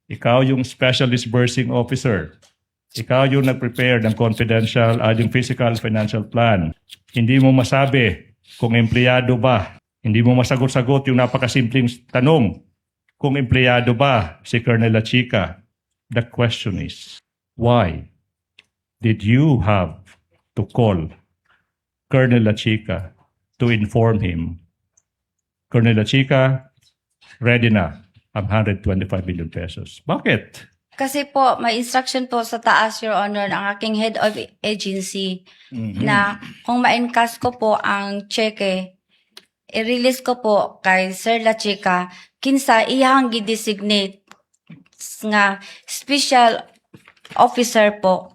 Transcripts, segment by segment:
Ikaw yung special disbursing officer. Ikaw yung nag-prepare ng confidential, yung physical financial plan. Hindi mo masabi kung empleyado ba. Hindi mo masagot-sagot yung napakasimpleng tanong kung empleyado ba si Colonel La Chica. The question is, why did you have to call Colonel La Chica to inform him, Colonel La Chica, ready na ang 125 million pesos? Bakit? Kasi po, may instruction po sa taas, Your Honor, ng aking head of agency na kung ma-encash ko po ang cheque, i-release ko po kay Sir La Chica, kinsa iyang gi-designate nga special officer po,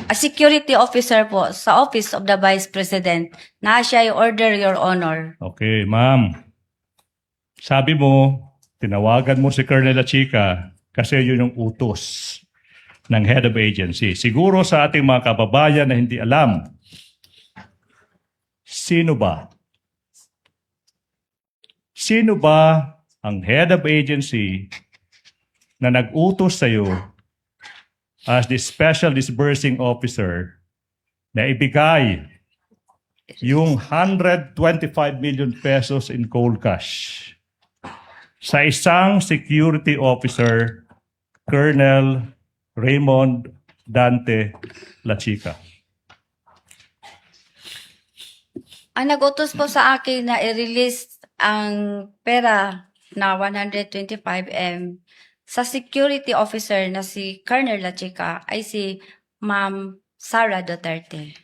a security officer po sa Office of the Vice President na siya i-order, Your Honor. Okay, ma'am. Sabi mo, tinawagan mo si Colonel La Chica kasi yun yung utos ng head of agency. Siguro sa ating mga kababayan na hindi alam, sino ba? Sino ba ang head of agency na nag-utos sa'yo as the special disbursing officer na ibigay yung 125 million pesos in cold cash sa isang security officer, Colonel Raymond Dante La Chica? Ang nag-utos po sa akin na i-release ang pera na 125M sa security officer na si Colonel La Chica ay si Ma'am Sara Duterte.